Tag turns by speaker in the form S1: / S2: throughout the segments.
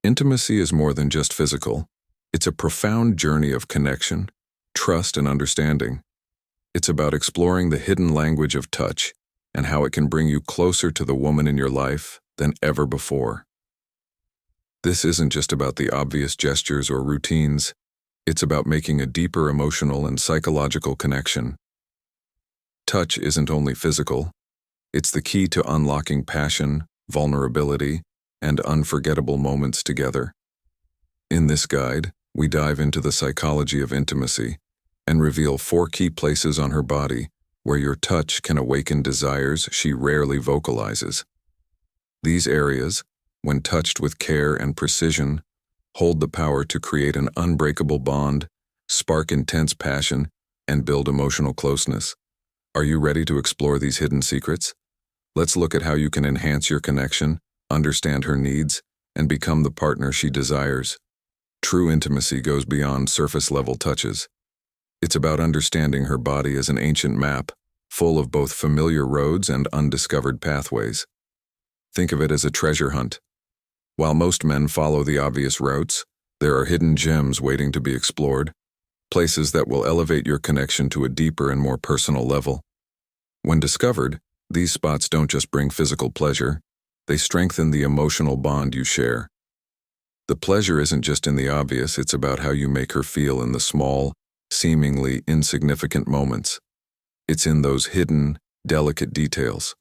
S1: Intimacy is more than just physical. It's a profound journey of connection, trust, and understanding. It's about exploring the hidden language of touch and how it can bring you closer to the woman in your life than ever before. This isn't just about the obvious gestures or routines. It's about making a deeper emotional and psychological connection. Touch isn't only physical. It's the key to unlocking passion, vulnerability, and unforgettable moments together. In this guide, we dive into the psychology of intimacy and reveal 4 key places on her body where your touch can awaken desires she rarely vocalizes. These areas, when touched with care and precision, hold the power to create an unbreakable bond, spark intense passion, and build emotional closeness. Are you ready to explore these hidden secrets? Let's look at how you can enhance your connection, understand her needs, and become the partner she desires. True intimacy goes beyond surface-level touches. It's about understanding her body as an ancient map, full of both familiar roads and undiscovered pathways. Think of it as a treasure hunt. While most men follow the obvious routes, there are hidden gems waiting to be explored, places that will elevate your connection to a deeper and more personal level. When discovered, these spots don't just bring physical pleasure, they strengthen the emotional bond you share. The pleasure isn't just in the obvious, it's about how you make her feel in the small, seemingly insignificant moments. It's in those hidden, delicate details.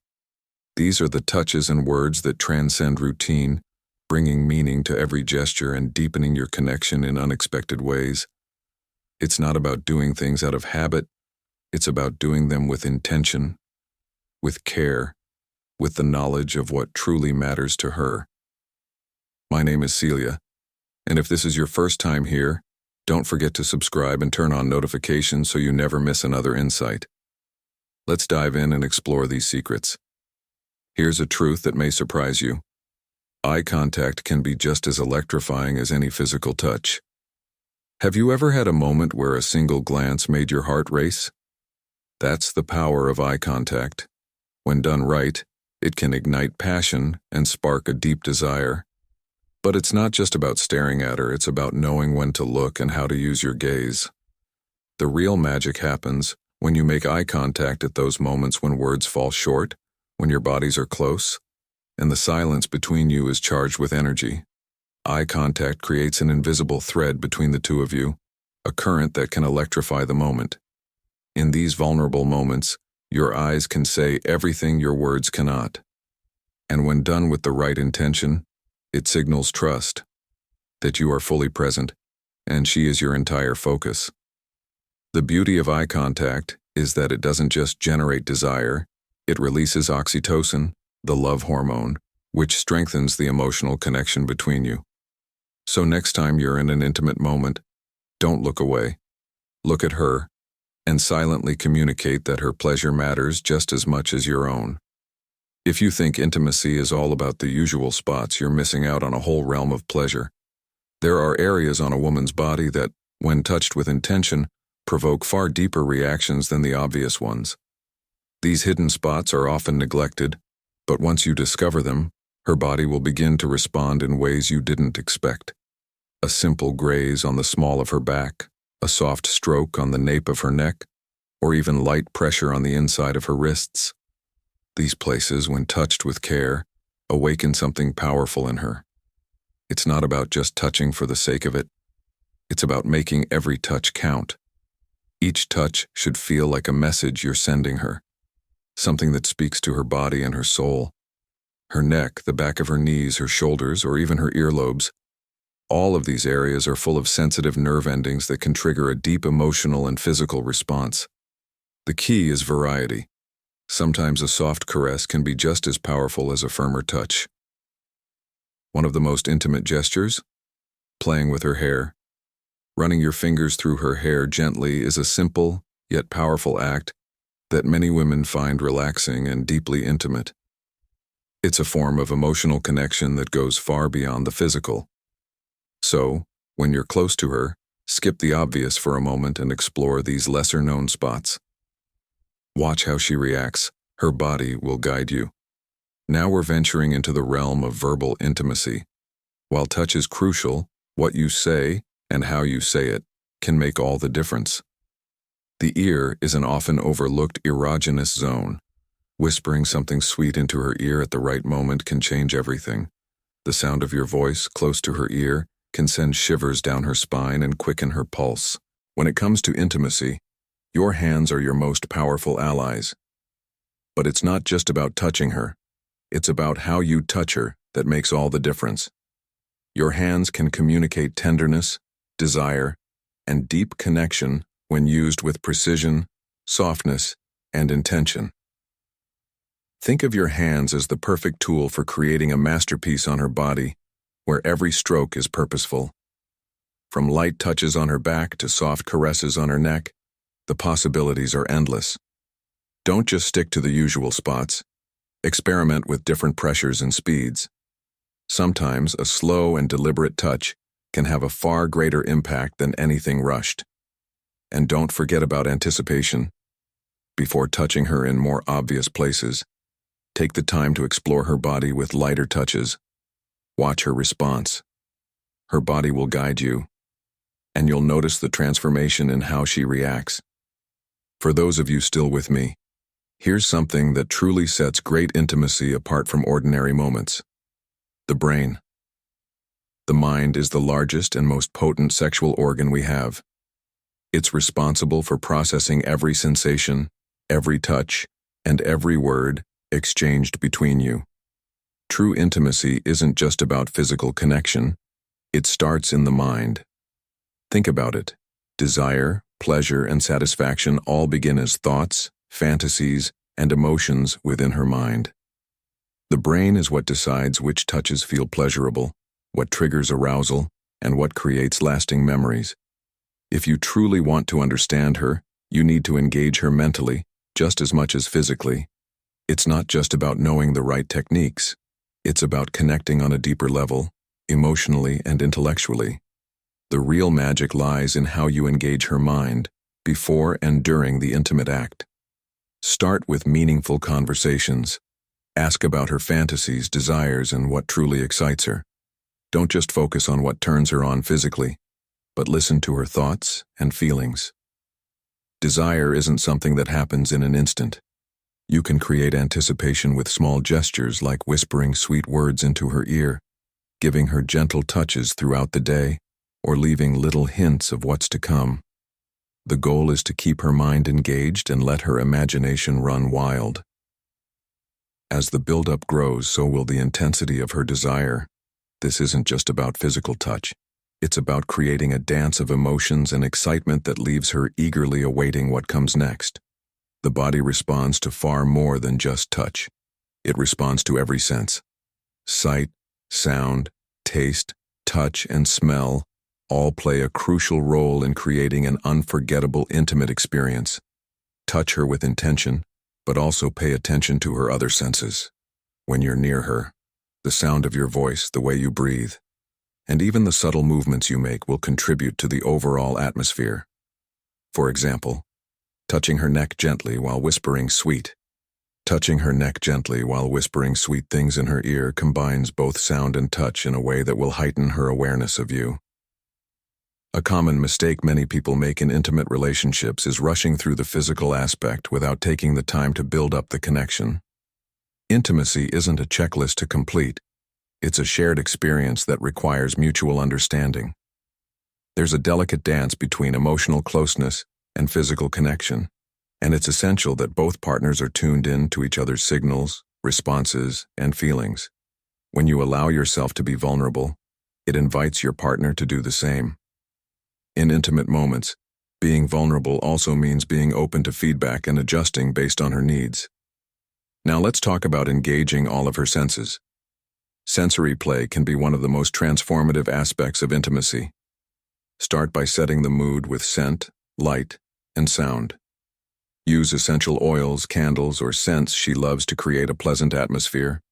S1: These are the touches and words that transcend routine, bringing meaning to every gesture and deepening your connection in unexpected ways. It's not about doing things out of habit, it's about doing them with intention, with care, with the knowledge of what truly matters to her. My name is Celia, and if this is your first time here, don't forget to subscribe and turn on notifications so you never miss another insight. Let's dive in and explore these secrets. Here's a truth that may surprise you. Eye contact can be just as electrifying as any physical touch. Have you ever had a moment where a single glance made your heart race? That's the power of eye contact. When done right, it can ignite passion and spark a deep desire. But it's not just about staring at her, it's about knowing when to look and how to use your gaze. The real magic happens when you make eye contact at those moments when words fall short, when your bodies are close, and the silence between you is charged with energy. Eye contact creates an invisible thread between the two of you, a current that can electrify the moment. In these vulnerable moments, your eyes can say everything your words cannot. And when done with the right intention, it signals trust, that you are fully present, and she is your entire focus. The beauty of eye contact is that it doesn't just generate desire, it releases oxytocin, the love hormone, which strengthens the emotional connection between you. So next time you're in an intimate moment, don't look away. Look at her, and silently communicate that her pleasure matters just as much as your own. If you think intimacy is all about the usual spots, you're missing out on a whole realm of pleasure. There are areas on a woman's body that, when touched with intention, provoke far deeper reactions than the obvious ones. These hidden spots are often neglected, but once you discover them, her body will begin to respond in ways you didn't expect. A simple graze on the small of her back, a soft stroke on the nape of her neck, or even light pressure on the inside of her wrists. These places, when touched with care, awaken something powerful in her. It's not about just touching for the sake of it. It's about making every touch count. Each touch should feel like a message you're sending her, something that speaks to her body and her soul. Her neck, the back of her knees, her shoulders, or even her earlobes. All of these areas are full of sensitive nerve endings that can trigger a deep emotional and physical response. The key is variety. Sometimes a soft caress can be just as powerful as a firmer touch. One of the most intimate gestures? Playing with her hair. Running your fingers through her hair gently is a simple, yet powerful act that many women find relaxing and deeply intimate. It's a form of emotional connection that goes far beyond the physical. So, when you're close to her, skip the obvious for a moment and explore these lesser-known spots. Watch how she reacts. Her body will guide you. Now we're venturing into the realm of verbal intimacy. While touch is crucial, what you say and how you say it can make all the difference. The ear is an often overlooked erogenous zone. Whispering something sweet into her ear at the right moment can change everything. The sound of your voice close to her ear can send shivers down her spine and quicken her pulse. When it comes to intimacy, your hands are your most powerful allies. But it's not just about touching her. It's about how you touch her that makes all the difference. Your hands can communicate tenderness, desire, and deep connection when used with precision, softness, and intention. Think of your hands as the perfect tool for creating a masterpiece on her body, where every stroke is purposeful. From light touches on her back to soft caresses on her neck, the possibilities are endless. Don't just stick to the usual spots. Experiment with different pressures and speeds. Sometimes a slow and deliberate touch can have a far greater impact than anything rushed. And don't forget about anticipation. Before touching her in more obvious places, take the time to explore her body with lighter touches. Watch her response. Her body will guide you, and you'll notice the transformation in how she reacts. For those of you still with me, here's something that truly sets great intimacy apart from ordinary moments. The brain. The mind is the largest and most potent sexual organ we have. It's responsible for processing every sensation, every touch, and every word exchanged between you. True intimacy isn't just about physical connection. It starts in the mind. Think about it. Desire, pleasure, and satisfaction all begin as thoughts, fantasies, and emotions within her mind. The brain is what decides which touches feel pleasurable, what triggers arousal, and what creates lasting memories. If you truly want to understand her, you need to engage her mentally, just as much as physically. It's not just about knowing the right techniques. It's about connecting on a deeper level, emotionally and intellectually. The real magic lies in how you engage her mind, before and during the intimate act. Start with meaningful conversations. Ask about her fantasies, desires, and what truly excites her. Don't just focus on what turns her on physically, but listen to her thoughts and feelings. Desire isn't something that happens in an instant. You can create anticipation with small gestures like whispering sweet words into her ear, giving her gentle touches throughout the day, or leaving little hints of what's to come. The goal is to keep her mind engaged and let her imagination run wild. As the buildup grows, so will the intensity of her desire. This isn't just about physical touch. It's about creating a dance of emotions and excitement that leaves her eagerly awaiting what comes next. The body responds to far more than just touch. It responds to every sense. Sight, sound, taste, touch, and smell all play a crucial role in creating an unforgettable, intimate experience. Touch her with intention, but also pay attention to her other senses. When you're near her, the sound of your voice, the way you breathe, and even the subtle movements you make will contribute to the overall atmosphere. For example, touching her neck gently while whispering sweet. Touching her neck gently while whispering sweet things in her ear combines both sound and touch in a way that will heighten her awareness of you. A common mistake many people make in intimate relationships is rushing through the physical aspect without taking the time to build up the connection. Intimacy isn't a checklist to complete. It's a shared experience that requires mutual understanding. There's a delicate dance between emotional closeness and physical connection, and it's essential that both partners are tuned in to each other's signals, responses, and feelings. When you allow yourself to be vulnerable, it invites your partner to do the same. In intimate moments, being vulnerable also means being open to feedback and adjusting based on her needs. Now let's talk about engaging all of her senses. Sensory play can be one of the most transformative aspects of intimacy. Start by setting the mood with scent, light, and sound. Use essential oils, candles, or scents she loves to create a pleasant atmosphere.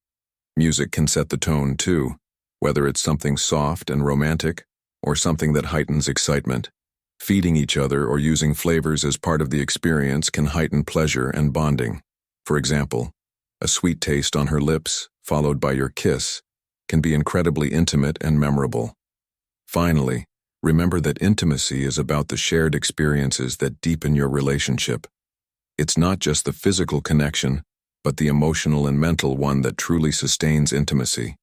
S1: Music can set the tone too, whether it's something soft and romantic or something that heightens excitement. Feeding each other or using flavors as part of the experience can heighten pleasure and bonding. For example, a sweet taste on her lips, followed by your kiss, can be incredibly intimate and memorable. Finally, remember that intimacy is about the shared experiences that deepen your relationship. It's not just the physical connection, but the emotional and mental one that truly sustains intimacy.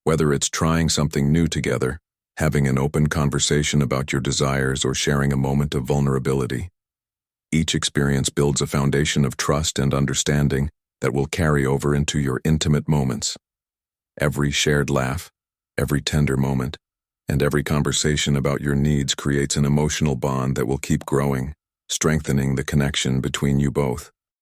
S1: Whether it's trying something new together, having an open conversation about your desires, or sharing a moment of vulnerability, each experience builds a foundation of trust and understanding that will carry over into your intimate moments. Every shared laugh, every tender moment, and every conversation about your needs creates an emotional bond that will keep growing, strengthening the connection between you both.